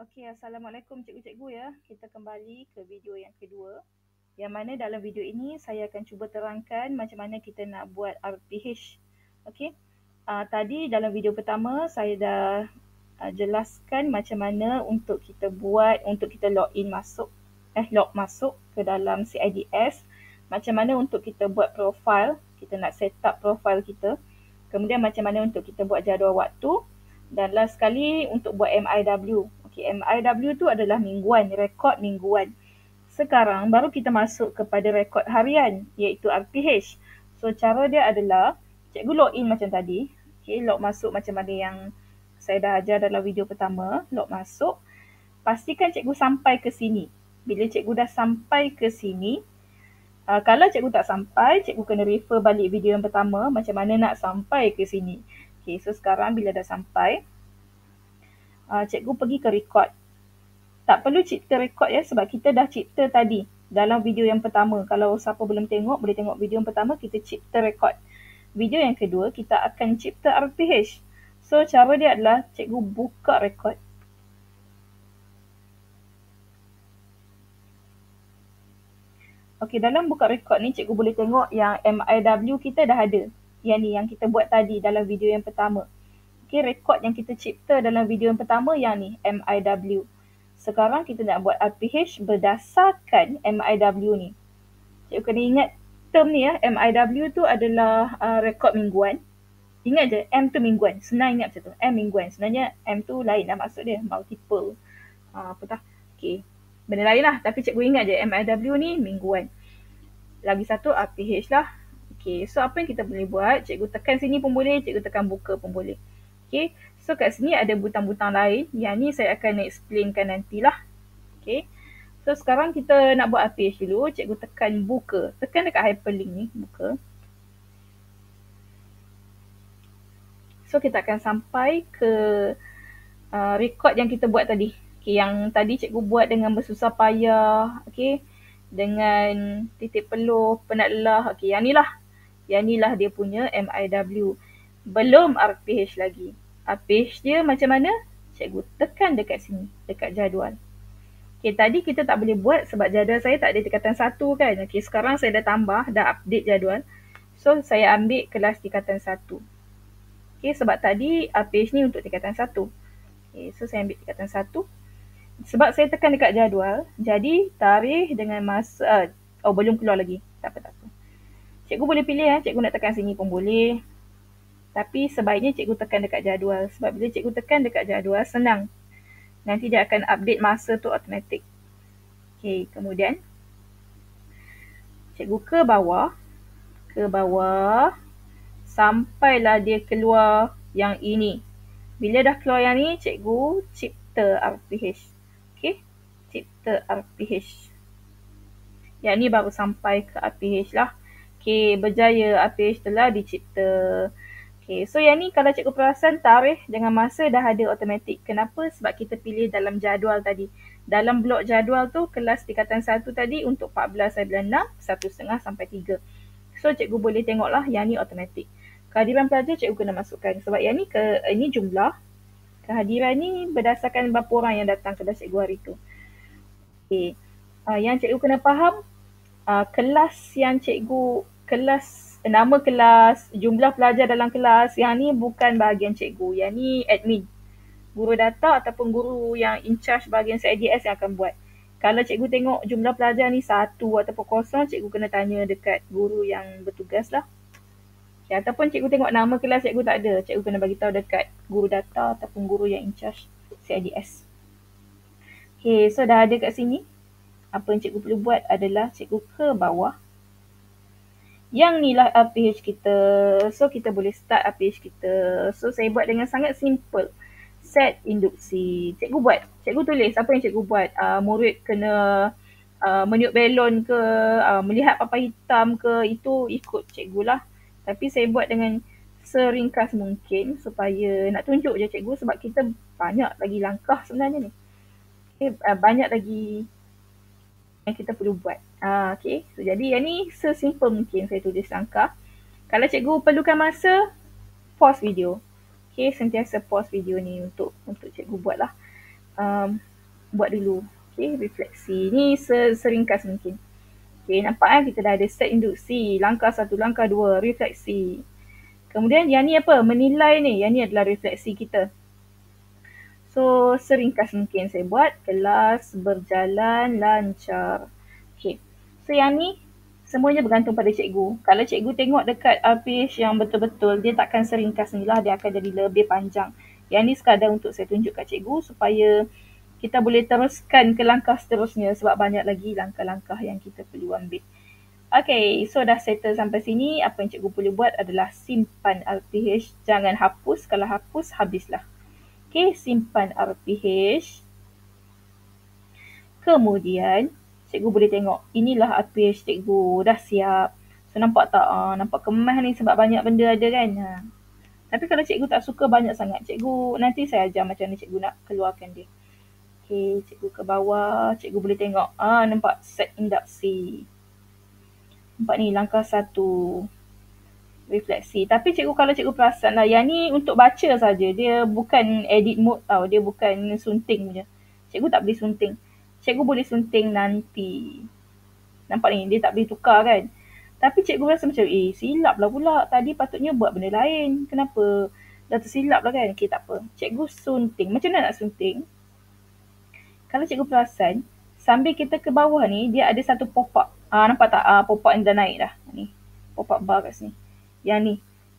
Okey, Assalamualaikum cikgu-cikgu ya. Kita kembali ke video yang kedua. Yang mana dalam video ini saya akan cuba terangkan macam mana kita nak buat RPH. Okey. Tadi dalam video pertama saya dah jelaskan macam mana untuk kita buat, untuk kita log masuk ke dalam CIDS. Macam mana untuk kita buat profile, kita nak set up profile kita. Kemudian macam mana untuk kita buat jadual waktu. Dan last sekali untuk buat MIW. Okay, MIW tu adalah mingguan, rekod mingguan. Sekarang baru kita masuk kepada rekod harian, iaitu RPH. So cara dia adalah, cikgu login macam tadi. Okay, log masuk macam mana yang saya dah ajar dalam video pertama. Log masuk. Pastikan cikgu sampai ke sini. Bila cikgu dah sampai ke sini, kalau cikgu tak sampai, cikgu kena refer balik video yang pertama macam mana nak sampai ke sini. Okay, so sekarang bila dah sampai, cikgu pergi ke record. Tak perlu cipta record ya, sebab kita dah cipta tadi dalam video yang pertama. Kalau siapa belum tengok, boleh tengok video yang pertama, kita cipta record. Video yang kedua, kita akan cipta RPH. So cara dia adalah cikgu buka record. Okey, dalam buka record ni cikgu boleh tengok yang MIW kita dah ada. Yang ni yang kita buat tadi dalam video yang pertama. Okey, rekod yang kita cipta dalam video yang pertama yang ni, MIW. Sekarang kita nak buat RPH berdasarkan MIW ni. Cikgu kena ingat term ni ya, MIW tu adalah rekod mingguan. Ingat je, M tu mingguan. Senang ingat macam tu, M mingguan. Sebenarnya M tu lain lah maksud dia, multiple. Okey, benda lain lah. Tapi cikgu ingat je, MIW ni mingguan. Lagi satu RPH lah. Okey, so apa yang kita boleh buat, cikgu tekan sini pun boleh, cikgu tekan buka pun boleh. Okay, so kat sini ada butang-butang lain. Yang ni saya akan explainkan nantilah. Okay, so sekarang kita nak buat RPH dulu. Cikgu tekan buka. Tekan dekat hyperlink ni, buka. So kita akan sampai ke record yang kita buat tadi. Okay, yang tadi cikgu buat dengan bersusah payah. Okay, dengan titik peluh, penat lelah. Okay, yang ni lah. Yang ni lah dia punya MIW. Belum RPH lagi. RPH dia macam mana? Cikgu tekan dekat sini, dekat jadual. Okay, tadi kita tak boleh buat sebab jadual saya tak ada tingkatan 1 kan. Okay, sekarang saya dah tambah, dah update jadual. So, saya ambil kelas tingkatan 1. Okay, sebab tadi RPH ni untuk tingkatan 1. Okay, so saya ambil tingkatan 1. Sebab saya tekan dekat jadual, jadi tarikh dengan masa, belum keluar lagi. Tak apa. Cikgu boleh pilih ya, cikgu nak tekan sini pun boleh. Tapi sebaiknya cikgu tekan dekat jadual. Sebab bila cikgu tekan dekat jadual, senang. Nanti dia akan update masa tu automatik. Okay, kemudian cikgu ke bawah. Sampailah dia keluar yang ini. Bila dah keluar yang ni, cikgu cipta RPH. Okay, cipta RPH. Yang ni baru sampai ke RPH lah. Okay, berjaya RPH telah dicipta. Okay, so yang ni kalau cikgu perasan tarikh dengan masa dah ada automatik. Kenapa? Sebab kita pilih dalam jadual tadi. Dalam blok jadual tu, kelas tingkatan 1 tadi untuk 14/6, 1.5 sampai 3. So cikgu boleh tengoklah yang ni automatik. Kehadiran pelajar cikgu kena masukkan. Sebab yang ni ini jumlah. Kehadiran ni berdasarkan berapa orang yang datang kelas cikgu hari tu. Okay. Yang cikgu kena faham, kelas yang cikgu, nama kelas, jumlah pelajar dalam kelas, yang ni bukan bahagian cikgu. Yang ni admin. Guru data ataupun guru yang in charge bahagian CIDS yang akan buat. Kalau cikgu tengok jumlah pelajar ni 1 ataupun 0, cikgu kena tanya dekat guru yang bertugas lah. Okay, ataupun cikgu tengok nama kelas cikgu tak ada, cikgu kena bagi tahu dekat guru data ataupun guru yang in charge CIDS. Okay, so dah ada kat sini. Apa yang cikgu perlu buat adalah cikgu ke bawah. Yang ni lah RPH kita. So kita boleh start RPH kita. So saya buat dengan sangat simple. Set induksi. Cikgu buat. Cikgu tulis apa yang cikgu buat. Murid kena meniup belon ke, melihat papan hitam ke, itu ikut cikgu lah. Tapi saya buat dengan seringkas mungkin supaya nak tunjuk je cikgu sebab kita banyak lagi langkah sebenarnya ni. Okay, banyak lagi yang kita perlu buat. Okay, so jadi yang ni sesimpel mungkin saya tulis langkah. Kalau cikgu perlukan masa, pause video. Okay, sentiasa pause video ni untuk cikgu buat lah. buat dulu. Okay, refleksi. Ni seringkas mungkin. Okay, nampak kita dah ada set induksi. Langkah 1, langkah 2, refleksi. Kemudian yang ni apa? Menilai ni. Yang ni adalah refleksi kita. So, seringkas mungkin saya buat. Kelas berjalan lancar. Okay. So, yang ni semuanya bergantung pada cikgu. Kalau cikgu tengok dekat page yang betul-betul, dia takkan seringkas ni lah. Dia akan jadi lebih panjang. Yang ni sekadar untuk saya tunjuk kat cikgu supaya kita boleh teruskan ke langkah seterusnya sebab banyak lagi langkah-langkah yang kita perlu ambil. Okay, so dah settle sampai sini. Apa yang cikgu boleh buat adalah simpan RPH. Jangan hapus. Kalau hapus, habislah. Okay, simpan RPH. Kemudian, cikgu boleh tengok. Inilah RPH cikgu. Dah siap. So, nampak tak? Nampak kemas ni sebab banyak benda ada kan? Tapi kalau cikgu tak suka banyak sangat, cikgu nanti saya ajar macam mana cikgu nak keluarkan dia. Okay, cikgu ke bawah. Cikgu boleh tengok. Nampak set induksi. Nampak ni langkah 1. Refleksi. Tapi cikgu kalau cikgu perasan lah, yang ni untuk baca saja. Dia bukan edit mode tau. Dia bukan sunting punya. Cikgu tak boleh sunting. Cikgu boleh sunting nanti. Nampak ni, dia tak boleh tukar kan. Tapi cikgu rasa macam, silap lah pula. Tadi patutnya buat benda lain. Kenapa? Dah tersilap lah kan. Okay, tak apa. Cikgu sunting. Macam mana nak sunting? Kalau cikgu perasan, sambil kita ke bawah ni, dia ada satu pop-up. Nampak tak? Pop-up yang dah naik dah. Ni. Pop-up bar kat sini. Yang ni.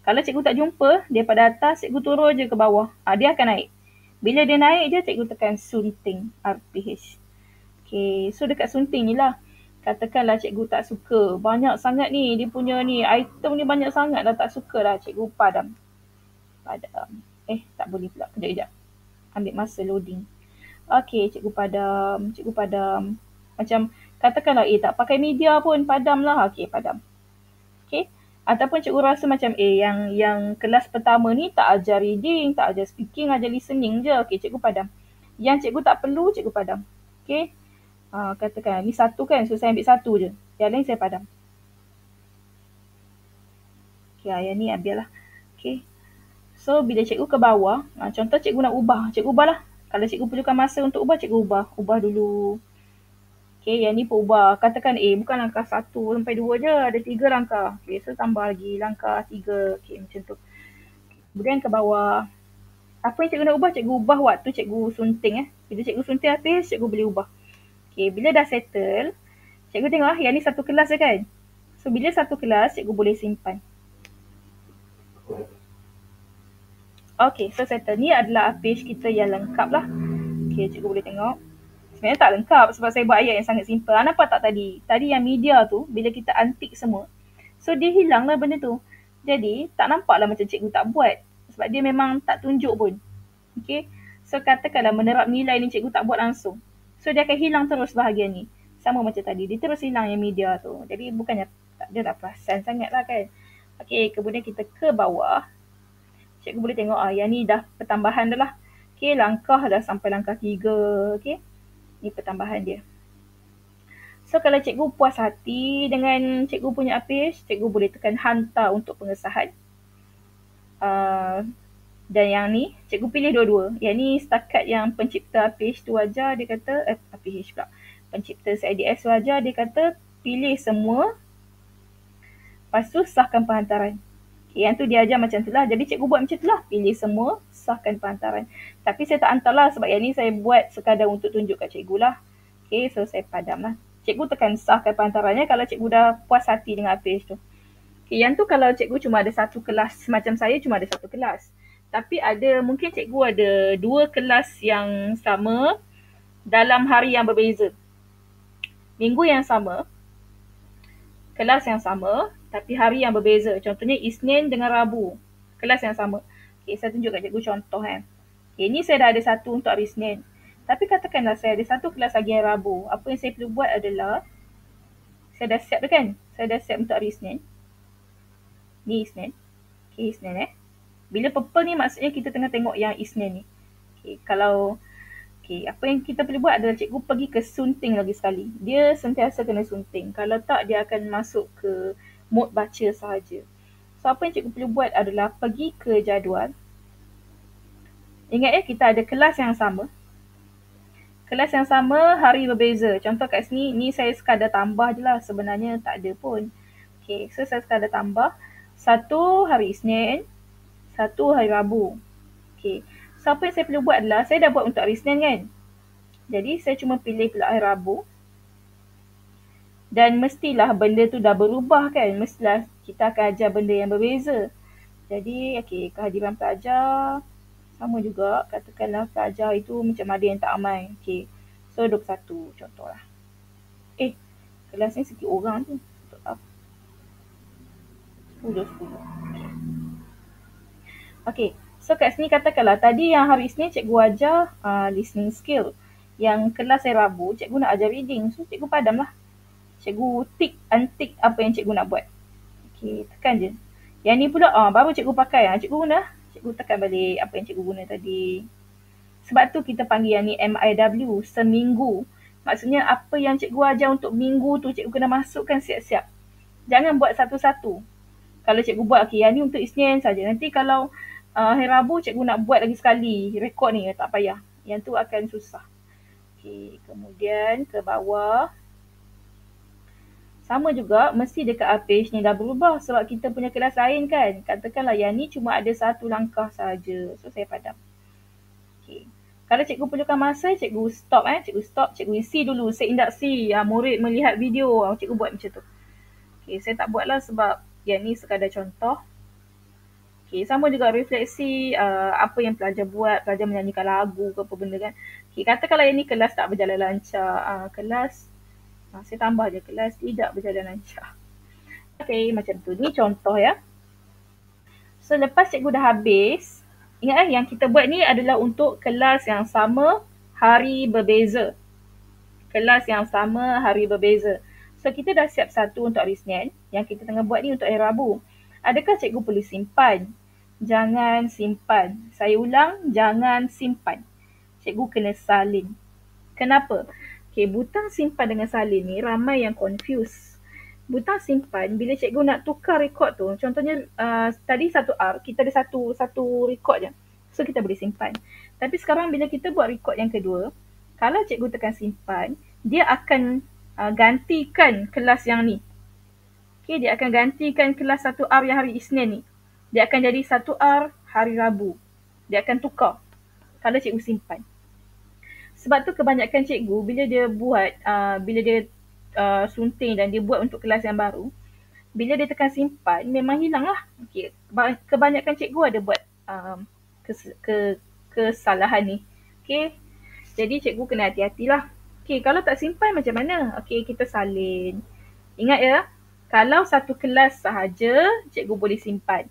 Kalau cikgu tak jumpa, daripada atas, cikgu turun je ke bawah. Dia akan naik. Bila dia naik je, cikgu tekan sunting RPH. Okay, so dekat sunting ni lah. Katakanlah cikgu tak suka. Banyak sangat ni, dia punya ni, item ni banyak sangat dah tak suka lah. Cikgu padam. Tak boleh pula. Kejap. Ambil masa loading. Okay, cikgu padam. Macam, katakanlah tak pakai media pun, padam lah. Okay, padam. Okay. Ataupun cikgu rasa macam yang kelas pertama ni tak ajar reading, tak ajar speaking, ajar listening je. Okay, cikgu padam. Yang cikgu tak perlu, cikgu padam. Okay. Katakan, ni satu kan, so saya ambil satu je. Yang lain saya padam. Okay, yang ni biarlah. Okay. So, bila cikgu ke bawah, contoh cikgu nak ubah. Cikgu ubahlah. Kalau cikgu perlukan masa untuk ubah, cikgu ubah. Ubah dulu. Okay, yang ni pun ubah. Katakan bukan langkah 1 sampai 2 je. Ada 3 langkah. Okay, so tambah lagi langkah 3. Okay, macam tu. Kemudian ke bawah. Apa yang cikgu nak ubah, cikgu ubah waktu cikgu sunting. Bila cikgu sunting habis, cikgu boleh ubah. Okay, bila dah settle, cikgu tengok yang ni satu kelas je kan. So, bila satu kelas, cikgu boleh simpan. Okay, so settle. Ni adalah page kita yang lengkap lah. Okay, cikgu boleh tengok. Sebenarnya tak lengkap sebab saya buat ayat yang sangat simple. Nampak tak tadi? Tadi yang media tu, bila kita antik semua, so dia hilang lah benda tu. Jadi, tak nampak lah macam cikgu tak buat. Sebab dia memang tak tunjuk pun. Okay. So, katakanlah menerap nilai ni cikgu tak buat langsung. So, dia akan hilang terus bahagian ni. Sama macam tadi. Dia terus hilang yang media tu. Jadi, bukannya dia tak perasan sangat lah kan. Okay, kemudian kita ke bawah. Cikgu boleh tengok yang ni dah pertambahan dah lah. Okay, langkah dah sampai langkah 3. Okay. Ni pertambahan dia. So, kalau cikgu puas hati dengan cikgu punya page, cikgu boleh tekan hantar untuk pengesahan. Dan yang ni, cikgu pilih dua-dua. Yang ni setakat yang pencipta page tu ajar, dia kata, page pula. Pencipta CIDS tu ajar, dia kata, pilih semua. Lepas tu, sahkan penghantaran. Okay, yang tu dia ajar macam tu lah. Jadi, cikgu buat macam tu lah. Pilih semua, sahkan penghantaran. Tapi saya tak hantar lah sebab yang ni saya buat sekadar untuk tunjuk kat cikgu lah. Okay, so saya padam lah. Cikgu tekan sahkan penghantarannya kalau cikgu dah puas hati dengan page tu. Okay, yang tu kalau cikgu cuma ada satu kelas, macam saya cuma ada satu kelas. Tapi mungkin cikgu ada 2 kelas yang sama dalam hari yang berbeza. Minggu yang sama, kelas yang sama, tapi hari yang berbeza. Contohnya Isnin dengan Rabu, kelas yang sama. Okay, saya tunjuk kat cikgu contoh kan. Okay, ni saya dah ada satu untuk hari Isnin. Tapi katakanlah saya ada satu kelas lagi yang Rabu. Apa yang saya perlu buat adalah, saya dah siap dah kan? Saya dah siap untuk hari Isnin. Ni Isnin. Okay, Isnin Bila purple ni maksudnya kita tengah tengok yang Isnin ni. Okay, apa yang kita perlu buat adalah cikgu pergi ke sunting lagi sekali. Dia sentiasa kena sunting. Kalau tak, dia akan masuk ke mode baca sahaja. So, apa yang cikgu perlu buat adalah pergi ke jadual. Ingat kita ada kelas yang sama. Kelas yang sama, hari berbeza. Contoh kat sini, ni saya sekadar tambah je lah. Sebenarnya tak ada pun. Okay, so saya sekadar tambah. Satu hari Isnin, satu hari Rabu. Okay, so apa yang saya perlu buat adalah, saya dah buat untuk hari Isnin kan. Jadi saya cuma pilih pula hari Rabu. Dan mestilah benda tu dah berubah kan. Mestilah kita akan ajar benda yang berbeza. Jadi, okay, kehadiran pelajar sama juga. Katakanlah pelajar itu macam ada yang tak ramai. Okay, so 21 contohlah. Kelas ni sikit orang tu. 10. Okay, so kat sini katakanlah tadi yang hari Isnin cikgu ajar listening skill. Yang kelas hari Rabu cikgu nak ajar reading. So cikgu padam lah. Cikgu tick untick apa yang cikgu nak buat. Okay, tekan je. Yang ni pula baru cikgu pakai. Cikgu guna. Cikgu tekan balik apa yang cikgu guna tadi. Sebab tu kita panggil yang ni MIW, seminggu. Maksudnya apa yang cikgu ajar untuk minggu tu cikgu kena masukkan siap-siap. Jangan buat satu-satu. Kalau cikgu buat, okay, yang ni untuk Isnin saja. Nanti kalau hari Rabu cikgu nak buat lagi sekali rekod ni, tak payah. Yang tu akan susah. Okay, kemudian ke bawah. Sama juga, mesti dekat page ni dah berubah sebab kita punya kelas lain kan. Katakanlah yang ni cuma ada satu langkah saja. So, saya padam. Okay. Kalau cikgu perlukan masa, cikgu stop. Cikgu isi dulu, set induksi. Murid melihat video, cikgu buat macam tu. Okay, saya tak buat lah sebab yang ni sekadar contoh. Okay, sama juga refleksi apa yang pelajar buat, pelajar menyanyikan lagu ke apa benda kan. Okay, katakanlah yang ni kelas tak berjalan lancar. Saya tambah je, kelas tidak berjalan lancar. Okay, macam tu. Ni contoh ya. So, lepas cikgu dah habis, ingat yang kita buat ni adalah untuk kelas yang sama, hari berbeza. Kelas yang sama, hari berbeza. So, kita dah siap satu untuk hari Isnin. Yang kita tengah buat ni untuk hari Rabu. Adakah cikgu perlu simpan? Jangan simpan. Saya ulang, jangan simpan. Cikgu kena salin. Kenapa? Okay, butang simpan dengan salin ni ramai yang confuse. Butang simpan, bila cikgu nak tukar rekod tu, contohnya tadi satu R, kita ada satu rekod je. So, kita boleh simpan. Tapi sekarang bila kita buat rekod yang kedua, kalau cikgu tekan simpan, dia akan gantikan kelas yang ni. Okay, dia akan gantikan kelas 1R yang hari Isnin ni. Dia akan jadi 1R hari Rabu. Dia akan tukar kalau cikgu simpan. Sebab tu kebanyakan cikgu bila dia buat, bila dia sunting dan dia buat untuk kelas yang baru, bila dia tekan simpan, memang hilang lah. Okay. Kebanyakan cikgu ada buat kesalahan ni. Okay. Jadi cikgu kena hati-hatilah. Okay, kalau tak simpan macam mana? Okay, kita salin. Ingat ya, kalau satu kelas sahaja, cikgu boleh simpan.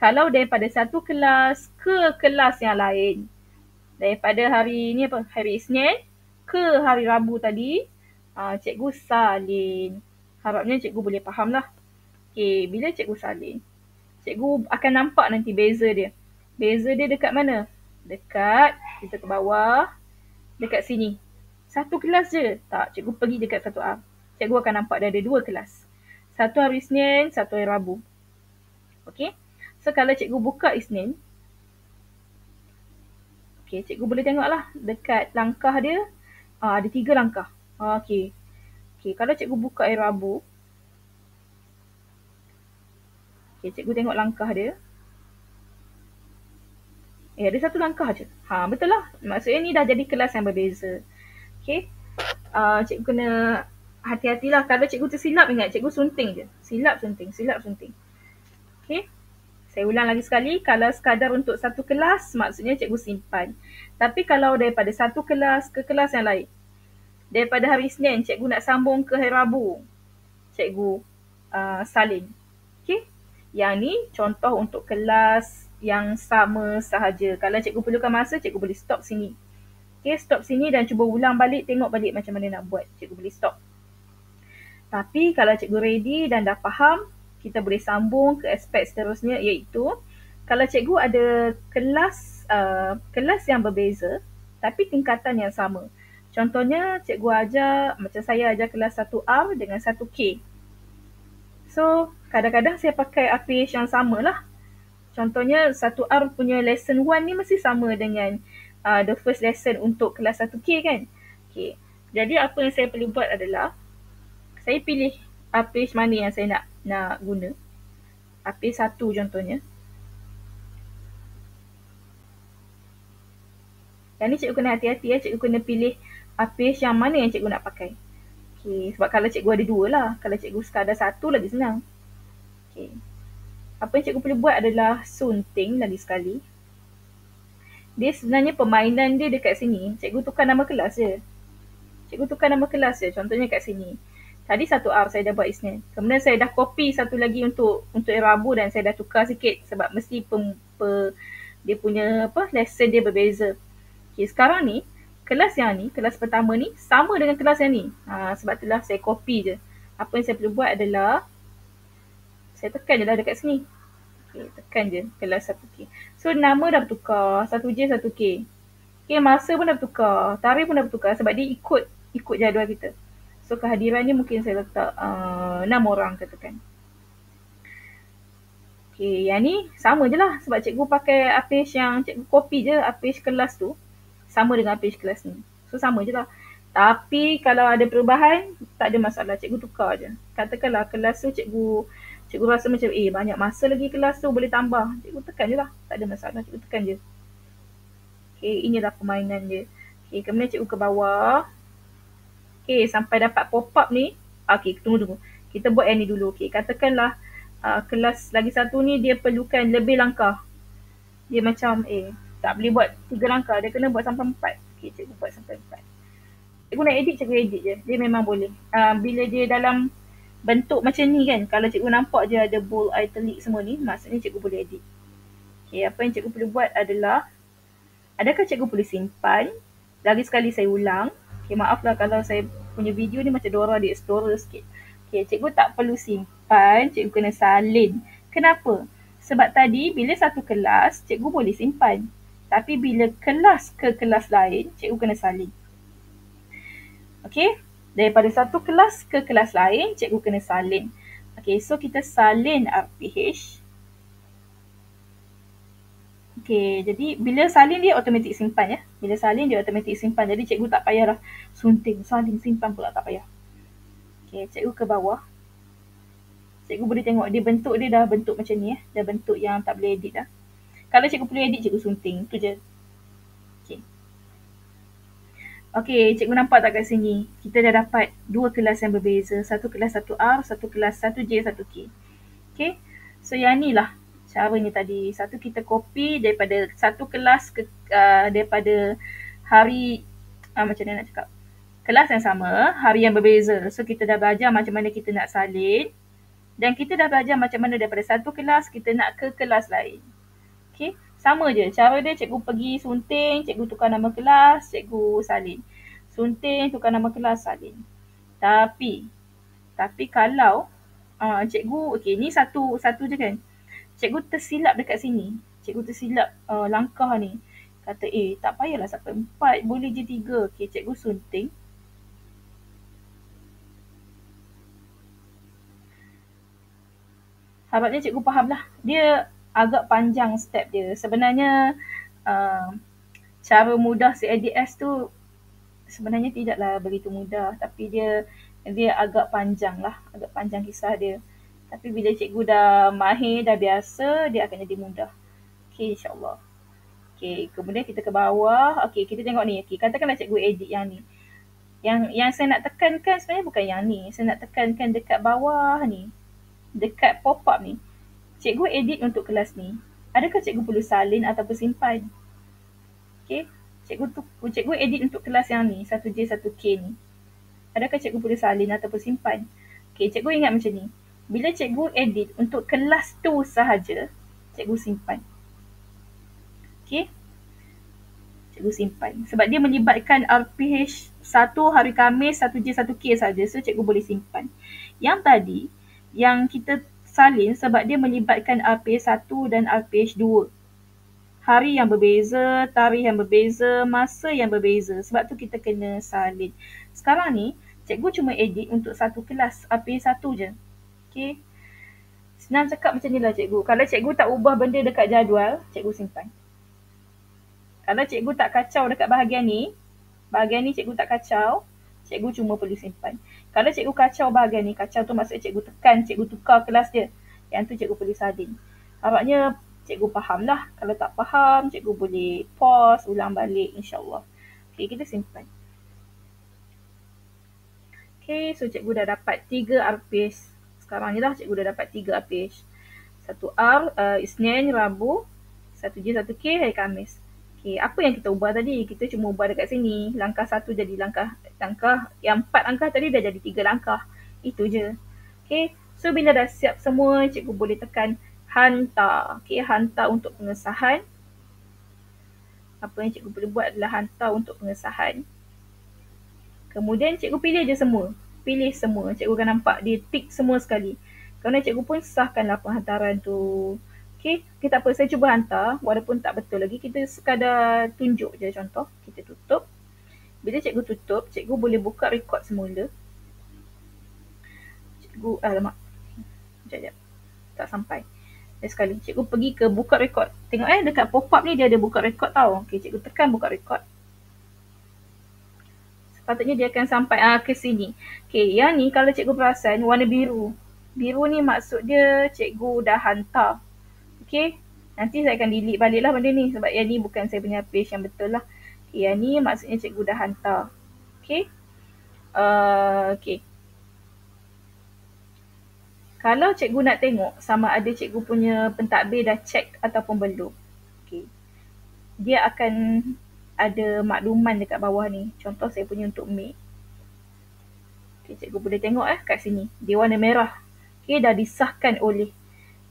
Kalau daripada satu kelas ke kelas yang lain, daripada hari ni hari Isnin ke hari Rabu tadi, cikgu salin. Harapnya cikgu boleh faham lah. Okay, bila cikgu salin, cikgu akan nampak nanti beza dia. Beza dia dekat mana? Dekat, kita ke bawah, dekat sini. Satu kelas je. Tak, cikgu pergi dekat satu R. Cikgu akan nampak dia ada dua kelas. Satu hari Isnin, satu hari Rabu. Okay. So, kalau cikgu buka Isnin, okay, cikgu boleh tengok lah dekat langkah dia, ada 3 langkah. Okay. Okay, kalau cikgu buka hari Rabu, okay, cikgu tengok langkah dia. Ada satu langkah je. Betul lah. Maksudnya ni dah jadi kelas yang berbeza. Okay. Cikgu kena hati-hatilah. Kalau cikgu tersilap, ingat cikgu sunting je. Silap sunting. Okay. Saya ulang lagi sekali, kalau sekadar untuk satu kelas, maksudnya cikgu simpan. Tapi kalau daripada satu kelas ke kelas yang lain, daripada hari Isnin, cikgu nak sambung ke hari Rabu, cikgu salin. Okay? Yang ni contoh untuk kelas yang sama sahaja. Kalau cikgu perlukan masa, cikgu boleh stop sini. Okay, stop sini dan cuba ulang balik, tengok balik macam mana nak buat. Cikgu boleh stop. Tapi kalau cikgu ready dan dah faham, kita boleh sambung ke aspek seterusnya, iaitu kalau cikgu ada kelas yang berbeza tapi tingkatan yang sama. Contohnya cikgu ajar, macam saya ajar kelas 1R dengan 1K. So kadang-kadang saya pakai RPH yang sama lah. Contohnya 1R punya lesson 1 ni mesti sama dengan the first lesson untuk kelas 1K kan. Okay. Jadi apa yang saya perlu buat adalah, saya pilih page mana yang saya nak guna. Page 1 contohnya. Yang ni cikgu kena hati-hati ya, cikgu kena pilih page yang mana yang cikgu nak pakai. Okay. Sebab kalau cikgu ada 2 lah, kalau cikgu sekadar 1 lagi senang. Okay. Apa yang cikgu perlu buat adalah sunting lagi sekali. Dia sebenarnya permainan dia dekat sini, cikgu tukar nama kelas je. Cikgu tukar nama kelas je, contohnya kat sini. Tadi 1R saya dah buat isnin. Kemudian saya dah copy satu lagi untuk Rabu dan saya dah tukar sikit sebab mesti dia punya lesson dia berbeza. Okay, sekarang ni, kelas yang ni, kelas pertama ni sama dengan kelas yang ni. Sebab itulah saya copy je. Apa yang saya perlu buat adalah, saya tekan je lah dekat sini. Okay, tekan je kelas 1K. So nama dah bertukar, 1J 1K. Okay, masa pun dah bertukar, tarikh pun dah bertukar sebab dia ikut jadual kita. So kehadiran ni mungkin saya letak 6 orang katakan. Okay, yang ni sama je lah sebab cikgu pakai page yang cikgu copy je, page kelas tu sama dengan page kelas ni. So sama je lah. Tapi kalau ada perubahan, tak ada masalah, cikgu tukar je. Katakanlah kelas tu cikgu rasa macam banyak masa lagi kelas tu boleh tambah. Cikgu tekan je lah, tak ada masalah, cikgu tekan je. Okay, inilah permainan dia. Okay, kemudian cikgu ke bawah. Okay, sampai dapat pop-up ni. Okay, tunggu. Kita buat yang ni dulu. Okay, katakanlah kelas lagi satu ni dia perlukan lebih langkah. Dia macam tak boleh buat 3 langkah. Dia kena buat sampai 4. Okay, cikgu buat sampai 4. Cikgu nak edit, cikgu edit je. Dia memang boleh. Bila dia dalam bentuk macam ni kan. Kalau cikgu nampak je ada bold, italic semua ni. Maksudnya cikgu boleh edit. Okay, apa yang cikgu perlu buat adalah, adakah cikgu boleh simpan? Lagi sekali saya ulang. Okay, maaflah kalau saya punya video ni macam Dora the Explorer sikit. Okay, cikgu tak perlu simpan, cikgu kena salin. Kenapa? Sebab tadi bila satu kelas, cikgu boleh simpan. Tapi bila kelas ke kelas lain, cikgu kena salin. Okay, daripada satu kelas ke kelas lain, cikgu kena salin. Okay, so kita salin RPH. Okay, jadi bila salin dia automatik simpan ya. Bila salin dia automatik simpan. Jadi cikgu tak payah dah sunting, salin, simpan pula, tak payah. Okay, cikgu ke bawah. Cikgu boleh tengok dia bentuk dia dah bentuk macam ni ya. Dah bentuk yang tak boleh edit dah. Kalau cikgu perlu edit, cikgu sunting. Tu je. Okay. Okay, cikgu nampak tak kat sini? Kita dah dapat 2 kelas yang berbeza. Satu kelas 1R, satu kelas 1J, 1K. Okay. So yang ni lah caranya tadi. Satu kita copy daripada satu kelas daripada hari macam mana nak cakap, kelas yang sama, hari yang berbeza. So kita dah belajar macam mana kita nak salin dan kita dah belajar macam mana daripada satu kelas kita nak ke kelas lain. Okay, sama je cara dia. Cikgu pergi sunting, cikgu tukar nama kelas, cikgu salin. Sunting, tukar nama kelas, salin. Tapi kalau cikgu, okay ni satu je kan, cikgu tersilap dekat sini, cikgu tersilap langkah ni, kata tak payahlah sampai 4, boleh je 3. Okay, cikgu sunting. Harapnya cikgu faham lah, dia agak panjang step dia. Sebenarnya cara mudah CADS tu sebenarnya tidaklah begitu mudah, tapi dia agak panjang lah, agak panjang kisah dia. Tapi bila cikgu dah mahir, dah biasa, dia akan jadi mudah. Okay, insyaAllah. Okay, kemudian kita ke bawah. Okay, kita tengok ni. Okay, katakanlah cikgu edit yang ni. Yang saya nak tekankan sebenarnya bukan yang ni. Saya nak tekankan dekat bawah ni. Dekat pop-up ni. Cikgu edit untuk kelas ni. Adakah cikgu perlu salin ataupun simpan? Okay, cikgu edit untuk kelas yang ni, 1J, 1K ni. Adakah cikgu perlu salin ataupun simpan? Okay, cikgu ingat macam ni. Bila cikgu edit untuk kelas tu sahaja, cikgu simpan. Okay, cikgu simpan. Sebab dia melibatkan RPH 1 hari Khamis, 1J, 1K saja. So cikgu boleh simpan. Yang tadi, yang kita salin sebab dia melibatkan RPH 1 dan RPH 2. Hari yang berbeza, tarikh yang berbeza, masa yang berbeza. Sebab tu kita kena salin. Sekarang ni, cikgu cuma edit untuk satu kelas, RPH 1 je. Okay. Senang cakap macam ni lah cikgu. Kalau cikgu tak ubah benda dekat jadual, cikgu simpan. Kalau cikgu tak kacau dekat bahagian ni, Bahagian ni cikgu tak kacau, cikgu cuma perlu simpan. Kalau cikgu kacau bahagian ni, kacau tu maksudnya cikgu tekan, cikgu tukar kelas dia. Yang tu cikgu perlu salin. Harapnya cikgu faham lah. Kalau tak faham, cikgu boleh pause, ulang balik insyaAllah. Okay, kita simpan. Okay, so cikgu dah dapat 3 arpis. Sekarang ni lah cikgu dah dapat 3 arpis. 1R, Isnin, Rabu. 1J, 1K, hari Khamis. Okay, apa yang kita ubah tadi? Kita cuma ubah dekat sini. Langkah 1 jadi langkah yang 4 langkah tadi dah jadi 3 langkah. Itu je. Okay, so bila dah siap semua, cikgu boleh tekan hantar. Okay, hantar untuk pengesahan. Apa yang cikgu boleh buat adalah hantar untuk pengesahan. Kemudian cikgu pilih je semua. Pilih semua. Cikgu akan nampak dia tick semua sekali. Kerana cikgu pun sahkanlah penghantaran tu. Okay, kita apa, saya cuba hantar. Walaupun tak betul lagi, kita sekadar tunjuk je contoh. Kita tutup. Bila cikgu tutup, cikgu boleh buka rekod semula. Cikgu, alamak. Sekejap. Tak sampai. Sekali, cikgu pergi ke buka rekod. Tengok dekat pop-up ni dia ada buka rekod tau. Okay, cikgu tekan buka rekod. Sepatutnya dia akan sampai ke sini. Okay, yang ni kalau cikgu perasan warna biru. Biru ni maksud dia cikgu dah hantar. Okay, nanti saya akan delete balik lah benda ni sebab yang ni bukan saya punya page yang betul lah. Okay, yang ni maksudnya cikgu dah hantar. Okay. Okay. Kalau cikgu nak tengok sama ada cikgu punya pentadbir dah check ataupun belum. Okay. Dia akan ada makluman dekat bawah ni. Contoh saya punya untuk Mei. Okay, cikgu boleh tengok kat sini. Dia warna merah. Okay, dah disahkan oleh.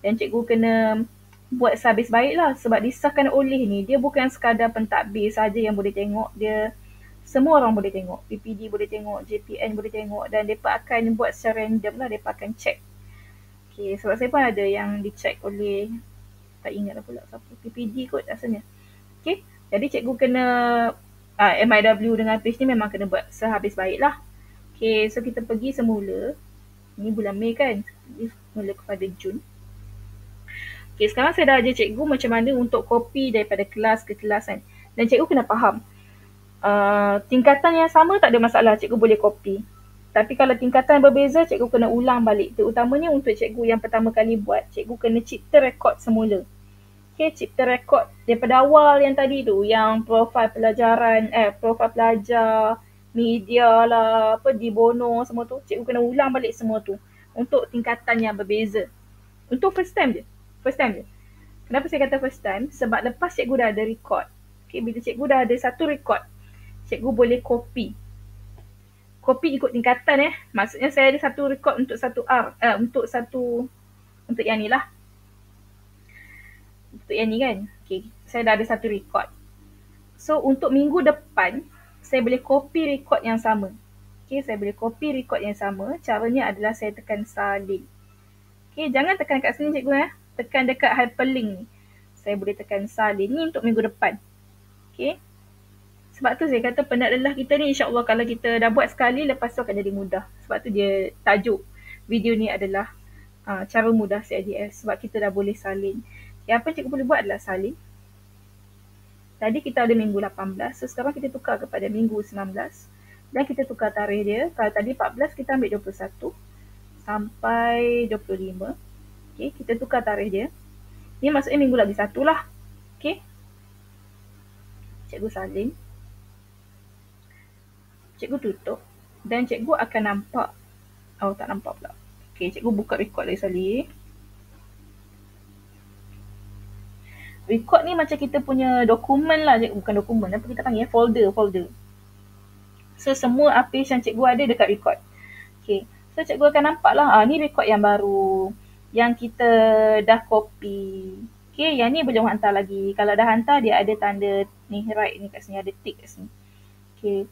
Dan cikgu kena buat sehabis baik lah. Sebab disahkan oleh ni, dia bukan sekadar pentadbir saja yang boleh tengok. Dia semua orang boleh tengok. PPD boleh tengok, JPN boleh tengok. Dan mereka akan buat secara random lah. Mereka akan check. Okay, sebab saya pun ada yang dicheck oleh, tak ingat lah pula siapa. PPD kot rasanya. Okay. Jadi cikgu kena MIW dengan page ni memang kena buat sehabis baik lah. Okay, so kita pergi semula. Ni bulan Mei kan? Semula kepada Jun. Okay, sekarang saya dah ajar cikgu macam mana untuk copy daripada kelas ke kelas kan. Dan cikgu kena faham. Tingkatan yang sama tak ada masalah, cikgu boleh copy. Tapi kalau tingkatan berbeza, cikgu kena ulang balik. Terutamanya untuk cikgu yang pertama kali buat, cikgu kena cipta rekod semula. Okay, cipta rekod daripada awal yang tadi tu, yang profil pelajaran, profil pelajar, media lah, di Bono semua tu, cikgu kena ulang balik semua tu untuk tingkatan yang berbeza. Untuk first time je. Kenapa saya kata first time? Sebab lepas cikgu dah ada rekod. Okay, bila cikgu dah ada satu rekod, cikgu boleh copy. Copy ikut tingkatan Maksudnya saya ada satu rekod untuk satu R, untuk yang ni lah. Untuk yang ni kan. Okay, saya dah ada satu rekod. So, untuk minggu depan, saya boleh copy rekod yang sama. Okay, saya boleh copy rekod yang sama. Caranya adalah saya tekan salin. Okay, jangan tekan kat sini cikgu Tekan dekat hyperlink ni. Saya boleh tekan salin. Ni untuk minggu depan. Okay. Sebab tu saya kata penat lelah kita ni, insyaAllah kalau kita dah buat sekali, lepas tu akan jadi mudah. Sebab tu dia tajuk video ni adalah cara mudah CIDS. Sebab kita dah boleh salin. Yang apa cikgu boleh buat adalah salin. Tadi kita ada minggu 18, so sekarang kita tukar kepada minggu 19. Dan kita tukar tarikh dia. Kalau tadi 14, kita ambil 21 sampai 25. Okay, kita tukar tarikh dia. Ni maksudnya minggu lagi 1 lah. Okay. Cikgu salin. Cikgu tutup. Dan cikgu akan nampak. Oh, tak nampak pula. Okay, cikgu buka rekod lagi sekali. Rekod ni macam kita punya dokumen lah. Bukan dokumen, apa kita panggil folder. So, semua apa yang cikgu ada dekat rekod. Okay. So, cikgu akan nampak lah. Ni rekod yang baru. Yang kita dah copy. Okay, yang ni belum hantar lagi. Kalau dah hantar, dia ada tanda ni, right ni kat sini. Ada tick kat sini. Okay.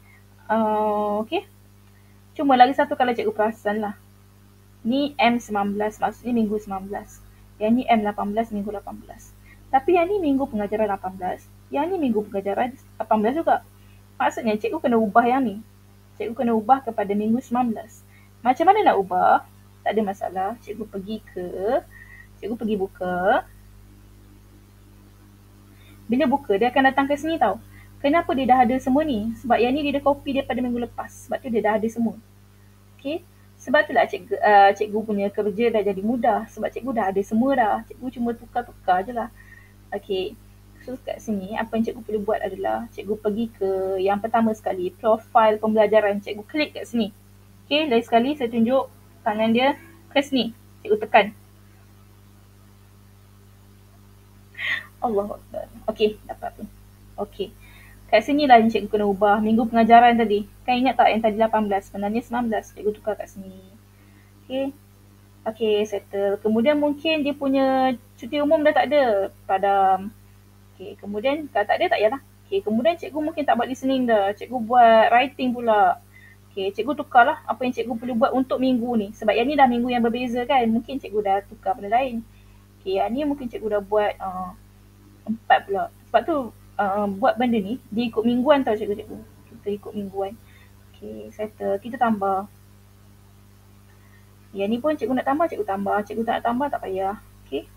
Okay. Cuma lagi satu kalau cikgu perasan lah. Ni M19, maksudnya minggu 19. Yang ni M18, minggu 18. Tapi yang ni minggu pengajaran 18. Yang ni minggu pengajaran 18 juga. Maksudnya cikgu kena ubah yang ni. Cikgu kena ubah kepada minggu 19. Macam mana nak ubah? Tak ada masalah. Cikgu pergi buka. Bila buka, dia akan datang ke sini tau. Kenapa dia dah ada semua ni? Sebab yang ni dia dah copy daripada minggu lepas. Sebab tu dia dah ada semua. Okay. Sebab tu lah cikgu punya kerja dah jadi mudah. Sebab cikgu dah ada semua dah. Cikgu cuma tukar-tukar je lah. Okay. So kat sini apa yang cikgu perlu buat adalah cikgu pergi ke yang pertama sekali, profil pembelajaran. Cikgu klik kat sini. Okay, lain sekali saya tunjuk tangan dia ke sini. Cikgu tekan. Allahuakbar. Okay, dapat pun. Okay. Kat sini lah yang cikgu kena ubah. Minggu pengajaran tadi. Kan ingat tak yang tadi 18? Sebenarnya 19. Cikgu tukar kat sini. Okay. Okay, settle. Kemudian mungkin dia punya cuti umum dah tak ada. Padam. Okay, kemudian kalau tak ada tak payahlah. Okay, kemudian cikgu mungkin tak buat listening dah. Cikgu buat writing pula. Okay, cikgu tukarlah apa yang cikgu perlu buat untuk minggu ni. Sebab yang ni dah minggu yang berbeza kan. Mungkin cikgu dah tukar benda lain. Okay, yang ni mungkin cikgu dah buat 4 pula. Sebab tu buat benda ni, dia ikut mingguan tau cikgu-cikgu. Kita ikut mingguan. Okay, settle. Kita tambah. Yang ni pun cikgu nak tambah, cikgu tambah. Cikgu tak nak tambah, tak payah. Okay.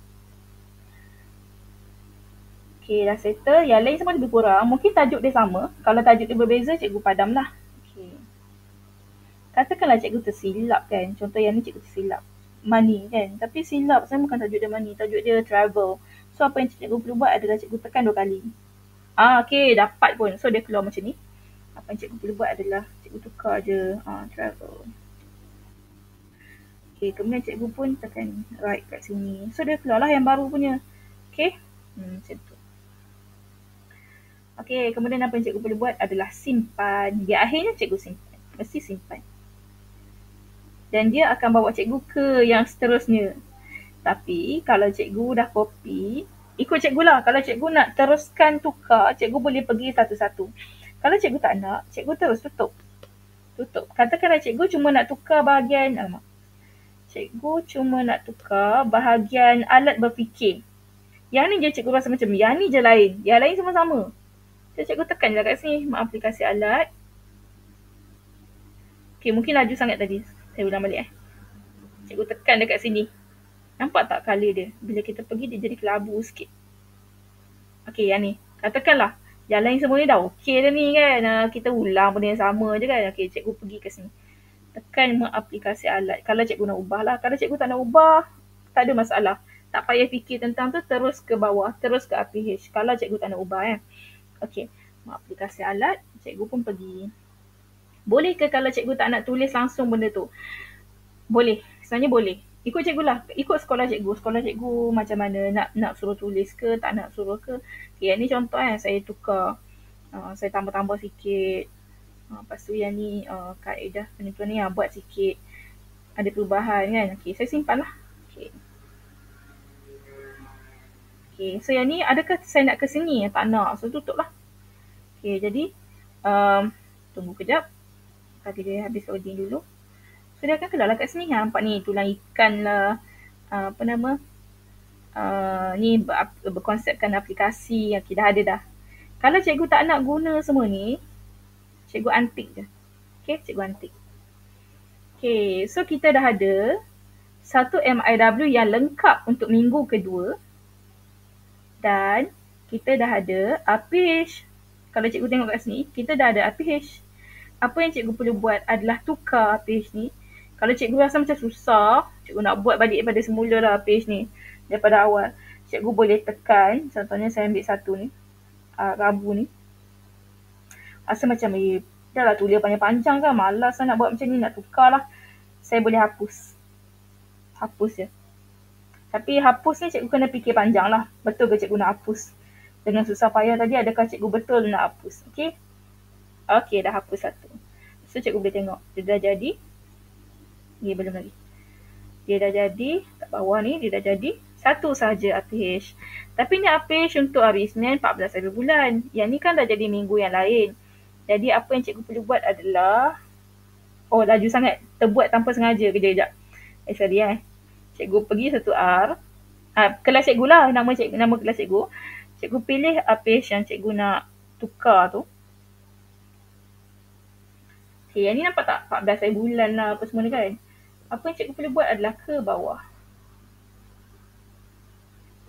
Okay, dah settle. Yang lain semua lebih kurang. Mungkin tajuk dia sama. Kalau tajuk dia berbeza, cikgu padam lah. Okay. Katakanlah cikgu tersilap kan. Contoh yang ni cikgu tersilap. Money kan. Tapi silap saya bukan tajuk dia money. Tajuk dia travel. So apa yang cikgu perlu buat adalah cikgu tekan 2 kali. Okay, dapat pun. So dia keluar macam ni. Apa yang cikgu perlu buat adalah cikgu tukar je travel. Okay, kemudian cikgu pun tekan right kat sini. So dia keluarlah yang baru punya. Okay, macam tu. Okay, kemudian apa yang cikgu perlu buat adalah simpan. Di akhirnya cikgu simpan. Mesti simpan. Dan dia akan bawa cikgu ke yang seterusnya. Tapi kalau cikgu dah copy, ikut cikgu lah. Kalau cikgu nak teruskan tukar, cikgu boleh pergi satu-satu. Kalau cikgu tak nak, cikgu terus tutup. Katakanlah cikgu cuma nak tukar bahagian, cikgu cuma nak tukar bahagian alat berfikir. Yang ni je cikgu rasa macam, yang ni je lain. Yang lain semua sama. So cikgu tekan je kat sini, aplikasi alat. Okay, mungkin laju sangat tadi. Saya ulang balik Cikgu tekan dekat sini. Nampak tak colour dia? Bila kita pergi, dia jadi kelabu sikit. Okay, yang ni. Katakanlah, yang lain semua ni dah okey dah ni kan. Kita ulang benda yang sama je kan. Okay, cikgu pergi ke sini. Tekan aplikasi alat. Kalau cikgu nak ubah lah. Kalau cikgu tak nak ubah, tak ada masalah. Tak payah fikir tentang tu, terus ke bawah. Terus ke APH. Kalau cikgu tak nak ubah Okay, aplikasi alat, cikgu pun pergi. Boleh ke kalau cikgu tak nak tulis langsung benda tu? Boleh. Sebenarnya boleh. Ikut cikgu lah. Ikut sekolah cikgu. Sekolah cikgu macam mana. Nak suruh tulis ke, tak nak suruh ke. Okay, yang ni contoh saya tukar. Saya tambah-tambah sikit. Lepas tu yang ni kaedah penentuan ni buat sikit. Ada perubahan kan. Okay, saya simpan lah. Okay. Okay, so yang ni adakah saya nak ke sini? Tak nak. So tutup lah. Okay, jadi tunggu kejap. Bagi dia habis loading dulu. So dia akan keluar lah kat sini. Nampak ni tulang ikan lah. Ni berkonsepkan aplikasi yang kita ada dah. Kalau cikgu tak nak guna semua ni, cikgu antik je. Okay, cikgu antik. Okay, so kita dah ada satu MIW yang lengkap untuk minggu kedua. Dan kita dah ada APH. Kalau cikgu tengok kat sini, kita dah ada APH. Apa yang cikgu perlu buat adalah tukar APH ni. Kalau cikgu rasa macam susah, cikgu nak buat balik daripada semula lah APH ni. Daripada awal. Cikgu boleh tekan, contohnya saya ambil satu ni. Rabu ni. Rasa macam dah lah tulis panjang-panjang kan. Malas lah nak buat macam ni, nak tukar lah. Saya boleh hapus. Hapus je. Tapi hapus ni cikgu kena fikir panjang lah. Betul ke cikgu nak hapus? Dengan susah payah tadi, adakah cikgu betul nak hapus? Okay? Okay, dah hapus satu. So cikgu boleh tengok. Dia dah jadi. Ni belum lagi. Dia dah jadi. Kat bawah ni dia dah jadi. Satu sahaja APH. Tapi ni APH untuk hari Isnin 14 hari bulan. Yang ni kan dah jadi minggu yang lain. Jadi apa yang cikgu perlu buat adalah. Oh, laju sangat. Terbuat tanpa sengaja. Kejap. Sorry Cikgu pergi satu R. Kelas cikgu lah. Nama kelas cikgu. Cikgu pilih APH yang cikgu nak tukar tu. Okay, yang ni nampak tak? 14 hari bulan lah apa semua ni kan. Apa yang cikgu perlu buat adalah ke bawah.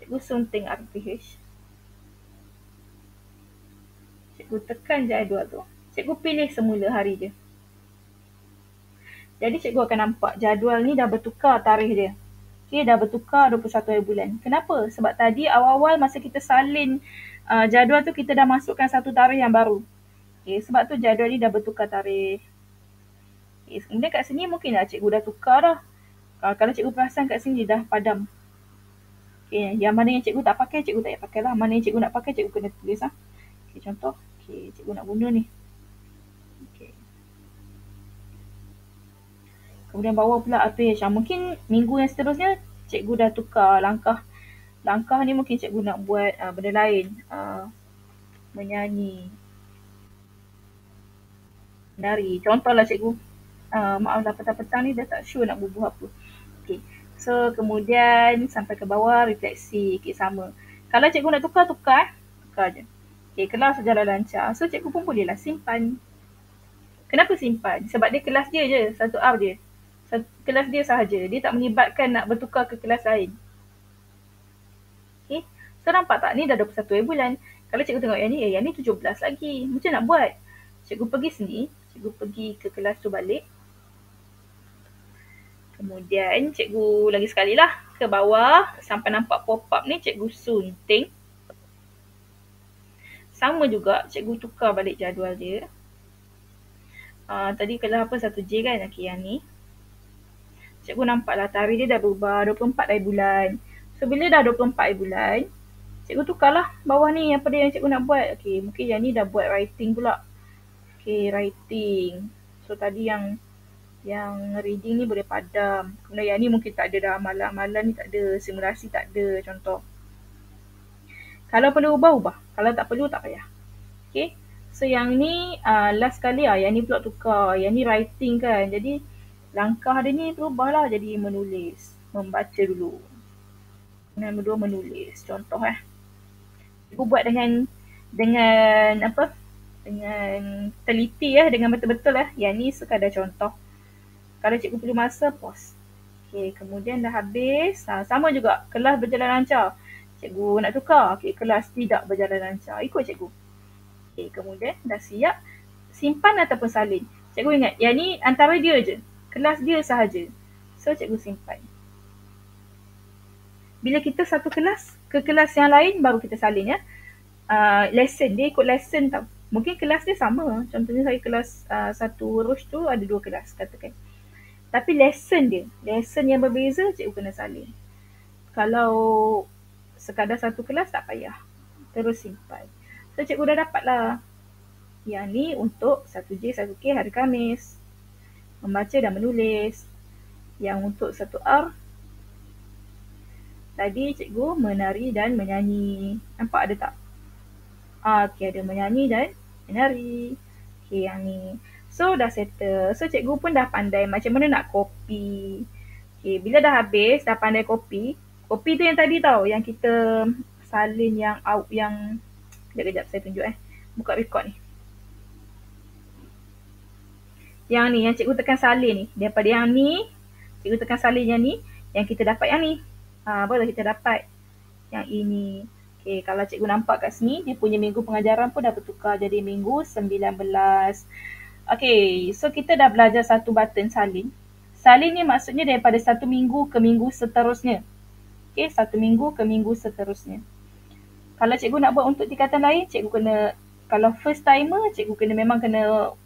Cikgu sunting APH. Cikgu tekan jadual tu. Cikgu pilih semula hari dia. Jadi cikgu akan nampak jadual ni dah bertukar tarikh dia. Okay, dah bertukar 21 hari bulan. Kenapa? Sebab tadi awal-awal masa kita salin jadual tu kita dah masukkan satu tarikh yang baru. Okay, sebab tu jadual ni dah bertukar tarikh. Okay, kemudian kat sini mungkin lah cikgu dah tukar dah. Kalau cikgu perasan kat sini dah padam. Okay, yang mana yang cikgu tak pakai, cikgu tak payah pakai lah. Mana yang cikgu nak pakai, cikgu kena tulis lah. Okay, contoh. Okay, cikgu nak guna ni. Okay. Kemudian bawah pula RPH. Mungkin minggu yang seterusnya, cikgu dah tukar langkah. Langkah ni mungkin cikgu nak buat benda lain. Menyanyi. Menari. Contoh lah cikgu. Maaflah petang-petang ni dah tak sure nak bubuh apa. Okay. So kemudian sampai ke bawah refleksi. Okay, sama. Kalau cikgu nak tukar, tukar je. Okay, kelas berjalan lancar. So cikgu pun bolehlah simpan. Kenapa simpan? Sebab dia kelas dia je, satu R je. Kelas dia sahaja. Dia tak melibatkan nak bertukar ke kelas lain. Okay. So nampak tak? Ni dah 21 hari bulan. Kalau cikgu tengok yang ni 17 lagi. Macam nak buat? Cikgu pergi sini. Cikgu pergi ke kelas tu balik. Kemudian cikgu lagi sekali lah ke bawah. Sampai nampak pop-up ni cikgu sunting. Sama juga cikgu tukar balik jadual dia. Tadi kelas apa 1J kan? Okay, yang ni. Cikgu nampaklah tarikh dia dah berubah 24 hari bulan. So bila dah 24 hari bulan, cikgu tukarlah bawah ni apa dia yang cikgu nak buat. Okay, mungkin yang ni dah buat writing pula. Okay, writing. So tadi yang reading ni boleh padam. Kemudian yang ni mungkin tak ada dah. Amalan-amalan ni tak ada. Simulasi tak ada, contoh. Kalau perlu ubah. Kalau tak perlu, tak payah. Okay. So yang ni last kali yang ni pula tukar. Yang ni writing kan. Jadi langkah dia ni berubah lah jadi menulis. Membaca dulu. Yang kedua menulis. Contoh Cikgu buat dengan apa? Dengan teliti dengan betul-betul Yang ni sekadar contoh. Kalau cikgu perlu masa, pause. Okay, kemudian dah habis. Sama juga, kelas berjalan lancar. Cikgu nak tukar. Okay, kelas tidak berjalan lancar. Ikut cikgu. Okay, kemudian dah siap. Simpan ataupun salin. Cikgu ingat, yang ni antara dia je. Kelas dia sahaja. So, cikgu simpan. Bila kita satu kelas ke kelas yang lain, baru kita salin lesson. Dia ikut lesson tau. Mungkin kelas dia sama. Contohnya saya kelas 1 Rosh tu ada 2 kelas, katakan. Tapi lesson yang berbeza, cikgu kena salin. Kalau sekadar satu kelas, tak payah. Terus simpan. So, cikgu dah dapat lah. Yang ni untuk 1J, 1K hari Khamis. Membaca dan menulis. Yang untuk 1R, tadi cikgu menari dan menyanyi. Nampak ada tak? Okay, ada menyanyi dan menari. Okay, yang ni. So, dah settle. So, cikgu pun dah pandai macam mana nak copy. Okay, bila dah habis, dah pandai copy. Copy tu yang tadi tau, yang kita salin yang Kejap, saya tunjuk buka record ni. Yang ni, yang cikgu tekan salin ni. Daripada yang ni, cikgu tekan salin yang ni, yang kita dapat yang ni. Baru kita dapat yang ini. Okay, kalau cikgu nampak kat sini, dia punya minggu pengajaran pun dah bertukar jadi minggu 19. Okay, so kita dah belajar satu button salin. Salin ni maksudnya daripada satu minggu ke minggu seterusnya. Okay, satu minggu ke minggu seterusnya. Kalau cikgu nak buat untuk tingkatan lain, cikgu kena, kalau first timer, cikgu memang kena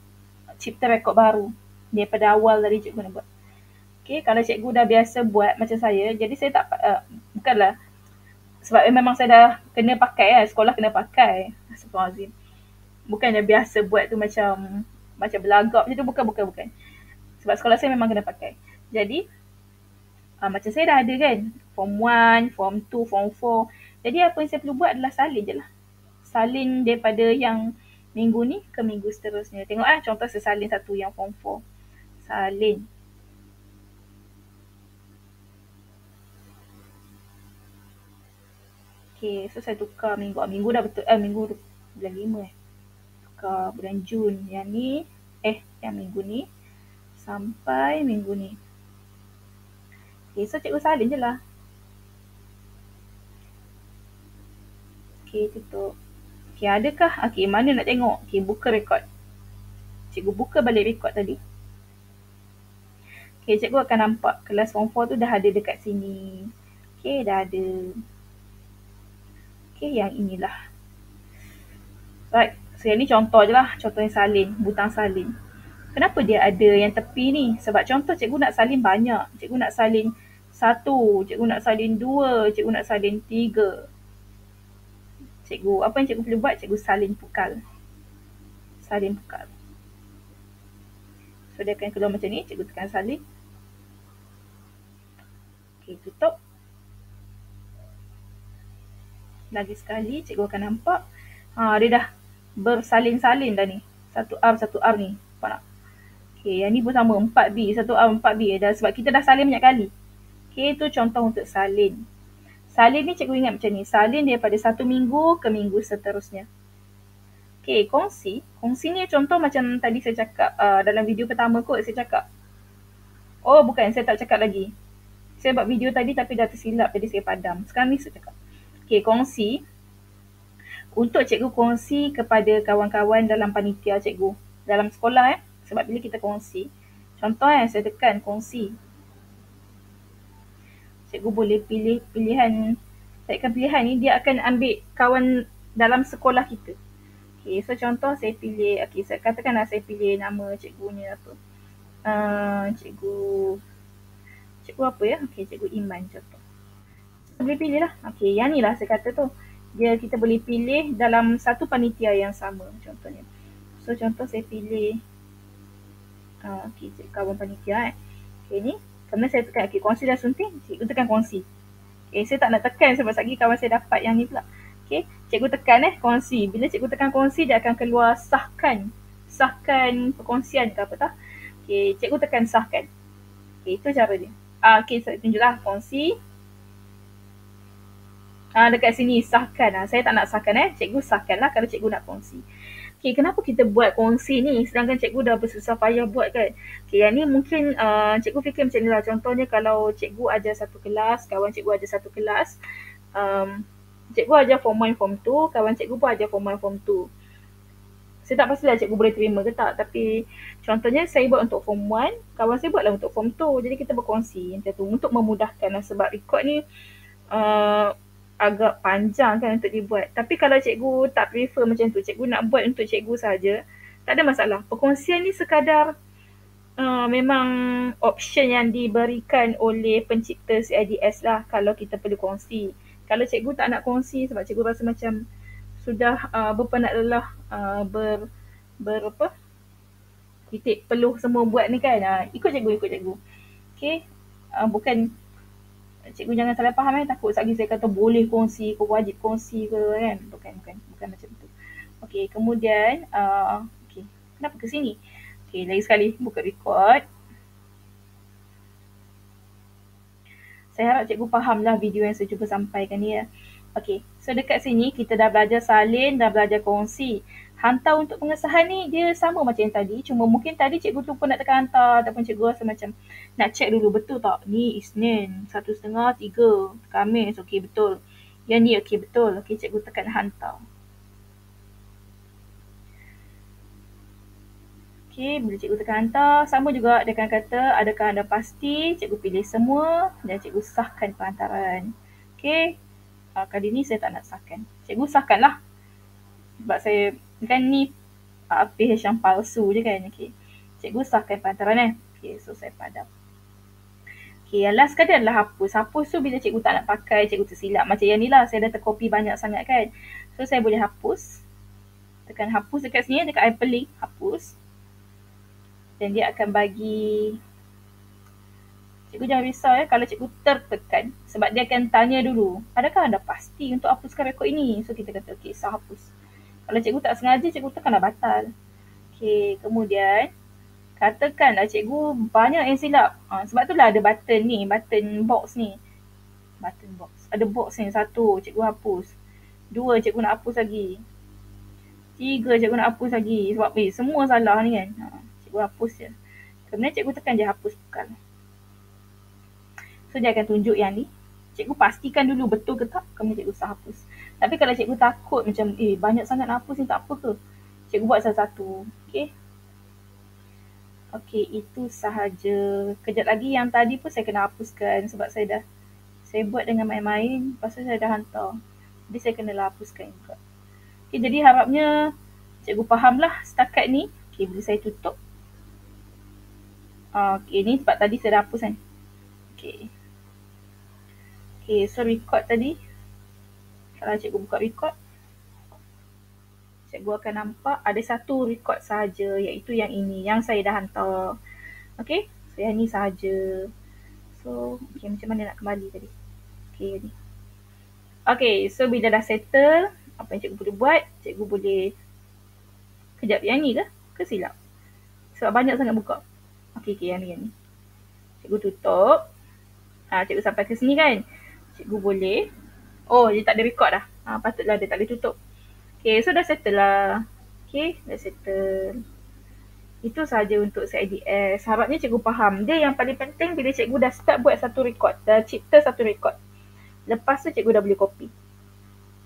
cipta rekod baru. Daripada awal tadi cikgu kena buat. Okay, kalau cikgu dah biasa buat macam saya, jadi saya tak, bukanlah, sebab memang saya dah kena pakai sekolah kena pakai. Astagfirullahaladzim. Bukannya biasa buat tu macam belagak macam tu, bukan. Sebab sekolah saya memang kena pakai. Jadi, macam saya dah ada kan, form 1, form 2, form 4. Jadi apa yang saya perlu buat adalah salin je lah. Salin daripada yang minggu ni ke minggu seterusnya. Tengok contoh saya salin satu yang form 4. Salin. Okay, so saya tukar minggu. Minggu dah betul, minggu bulan 5 Tukar bulan Jun. Yang ni, yang minggu ni sampai minggu ni. Okay, so cikgu salin je lah. Okay, tutup. Okay, adakah? Okay, mana nak tengok? Okay, buka rekod. Cikgu buka balik rekod tadi. Okay, cikgu akan nampak kelas form 4 tu dah ada dekat sini. Okay, dah ada. Okay, yang inilah. Right, so yang ni contoh je lah. Contoh yang salin, butang salin. Kenapa dia ada yang tepi ni? Sebab contoh cikgu nak salin banyak. Cikgu nak salin 1, cikgu nak salin 2, cikgu nak salin 3. Cikgu, apa yang cikgu perlu buat? Cikgu salin pukal. Salin pukal. So dia akan keluar macam ni, cikgu tekan salin. Okay, tutup. Lagi sekali cikgu akan nampak. Dia dah bersalin-salin dah ni. Satu R ni. Nampak tak? Okay, yang ni pun sama. 4B, 1R, 4B. Sebab kita dah salin banyak kali. Okay, tu contoh untuk salin. Salin ni cikgu ingat macam ni. Salin daripada 1 minggu ke minggu seterusnya. Okay, kongsi. Kongsi ni contoh macam tadi saya cakap dalam video pertama kot saya cakap. Oh bukan, saya tak cakap lagi. Saya buat video tadi tapi dah tersilap jadi saya padam. Sekarang ni saya cakap. Okay, kongsi. Untuk cikgu kongsi kepada kawan-kawan dalam panitia cikgu. Dalam sekolah sebab bila kita kongsi. Contoh saya tekan kongsi. Cikgu boleh pilih pilihan. Tekan pilihan ni dia akan ambil kawan dalam sekolah kita. Okay, so contoh saya pilih. Okay, saya katakanlah saya pilih nama cikgunya apa. Cikgu apa ya? Okay, cikgu Iman contoh. Boleh pilih lah. Okay, yang ni lah saya kata tu. Kita boleh pilih dalam satu panitia yang sama contohnya. So contoh saya pilih okay, kawan panitia Okay ni, kerana saya tekan kongsi dah sunting, cikgu tekan kongsi. Okay, saya tak nak tekan sebab lagi kawan saya dapat yang ni pula. Okay, cikgu tekan kongsi. Bila cikgu tekan kongsi dia akan keluar sahkan perkongsian ke apa tak. Okay, cikgu tekan sahkan. Okay, itu cara dia. Okay, saya tunjuklah kongsi. Dekat sini sahkan. Saya tak nak sahkan cikgu sahkan lah kalau cikgu nak kongsi. Okay, kenapa kita buat kongsi ni sedangkan cikgu dah bersusah payah buat kan. Okay, yang ni mungkin cikgu fikir macam ni lah. Contohnya kalau cikgu ajar satu kelas, kawan cikgu ajar satu kelas, cikgu ajar form 1, form 2, kawan cikgu pun ajar form 1, form 2. Saya tak pastilah cikgu boleh terima ke tak, tapi contohnya saya buat untuk form 1, kawan saya buatlah untuk form 2. Jadi kita berkongsi macam tu untuk memudahkan lah sebab rekod ni agak panjang kan untuk dibuat. Tapi kalau cikgu tak prefer macam tu, cikgu nak buat untuk cikgu saja, tak ada masalah. Perkongsian ni sekadar memang option yang diberikan oleh pencipta CIDS lah kalau kita perlu kongsi. Kalau cikgu tak nak kongsi sebab cikgu rasa macam sudah berpenat lelah titik peluh semua buat ni kan. Ikut cikgu. Okay. Bukan cikgu jangan salah faham takut lagi saya kata boleh kongsi ke wajib kongsi ke kan. Bukan macam tu. Okey, kemudian okey, kenapa ke sini? Okey, lagi sekali buka record. Saya harap cikgu fahamlah video yang saya cuba sampaikan ni ya. Okey, so dekat sini kita dah belajar salin, dah belajar kongsi. Hantar untuk pengesahan ni dia sama macam yang tadi, cuma mungkin tadi cikgu lupa nak tekan hantar ataupun cikgu rasa macam nak check dulu betul tak? Ni Isnin, 1.30, 3, Khamis, okey betul. Yang ni okey betul. Okey, cikgu tekan hantar. Okey, bila cikgu tekan hantar, sama juga dia akan kata adakah anda pasti, cikgu pilih semua dan cikgu sahkan penghantaran. Okey, kali ni saya tak nak sahkan. Cikgu sahkan lah. Sebab saya kan ni PH yang palsu je kan. Okay. Cikgu sahkan penghantaran Okay, so saya padam. Okay, yang last sekali adalah hapus. Hapus tu bila cikgu tak nak pakai, cikgu tersilap. Macam yang ni lah, saya dah tercopy banyak sangat kan. So saya boleh hapus. Tekan hapus dekat sini, dekat hyperlink, hapus. Dan dia akan bagi, cikgu jangan risau kalau cikgu tertekan. Sebab dia akan tanya dulu, adakah anda pasti untuk hapuskan rekod ini? So kita kata, okay, sah hapus. Kalau cikgu tak sengaja, cikgu tekanlah batal. Okay, kemudian katakanlah cikgu banyak yang silap. Sebab itulah ada button ni, button box ni. Button box. Ada box ni, 1, cikgu hapus. 2, cikgu nak hapus lagi. 3, cikgu nak hapus lagi. Sebab semua salah ni kan. Cikgu hapus je. Kemudian cikgu tekan je hapus pukal. So dia akan tunjuk yang ni. Cikgu pastikan dulu betul ke tak, kemudian cikgu sah hapus. Tapi kalau cikgu takut macam banyak sangat nak hapus ni tak apa ke, cikgu buat satu-satu. Okay. Okay, itu sahaja. Kejap lagi yang tadi pun saya kena hapuskan sebab saya buat dengan main-main, lepas tu saya dah hantar. Jadi saya kena hapuskan juga. Okay, jadi harapnya cikgu fahamlah setakat ni. Okay, boleh saya tutup. Okay, ni sebab tadi saya dah hapus kan. Okay. Okay, so record tadi. Kalau cikgu buka record, cikgu akan nampak ada satu record sahaja, iaitu yang ini, yang saya dah hantar. Okay, so yang ni sahaja. So, okay, macam mana nak kembali tadi? Okay, ni. Okay, so bila dah settle, apa yang cikgu boleh buat, cikgu boleh, kejap yang ni ke? Ke silap? Sebab banyak sangat buka. Okay, yang ni. Cikgu tutup. Cikgu sampai ke sini kan? Cikgu boleh. Oh, dia tak ada record dah. Patutlah dia tak boleh tutup. Okay, so dah settle lah. Okay, dah settle. Itu sahaja untuk CIDS. Harapnya cikgu faham. Dia yang paling penting bila cikgu dah start buat satu record. Dah cipta satu record. Lepas tu cikgu dah boleh copy.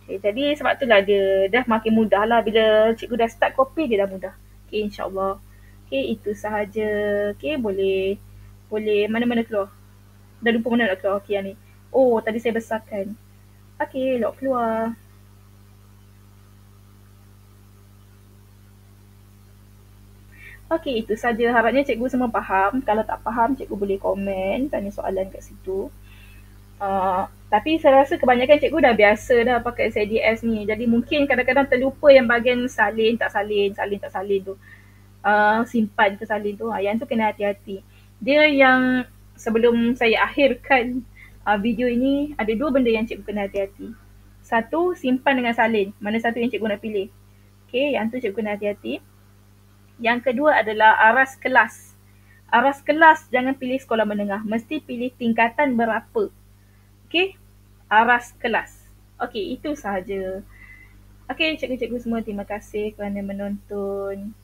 Okay, jadi sebab itulah dia dah makin mudah lah. Bila cikgu dah start copy, dia dah mudah. Okay, insyaAllah. Okay, itu sahaja. Okay, boleh mana-mana keluar. Dah lupa mana nak keluar. Okay, yang ni. Oh, tadi saya besarkan. Okay, lock keluar. Okay, itu saja. Harapnya cikgu semua faham. Kalau tak faham, cikgu boleh komen, tanya soalan kat situ. Tapi saya rasa kebanyakan cikgu dah biasa dah pakai CIDS ni. Jadi mungkin kadang-kadang terlupa yang bahagian salin tak salin tu. Simpan ke salin tu. Yang tu kena hati-hati. Dia yang sebelum saya akhirkan video ini, ada dua benda yang cikgu kena hati-hati. Satu, simpan dengan salin. Mana satu yang cikgu nak pilih. Okay, yang tu cikgu kena hati-hati. Yang kedua adalah aras kelas. Aras kelas jangan pilih sekolah menengah. Mesti pilih tingkatan berapa. Okay, aras kelas. Okay, itu sahaja. Okay, cikgu-cikgu semua, terima kasih kerana menonton.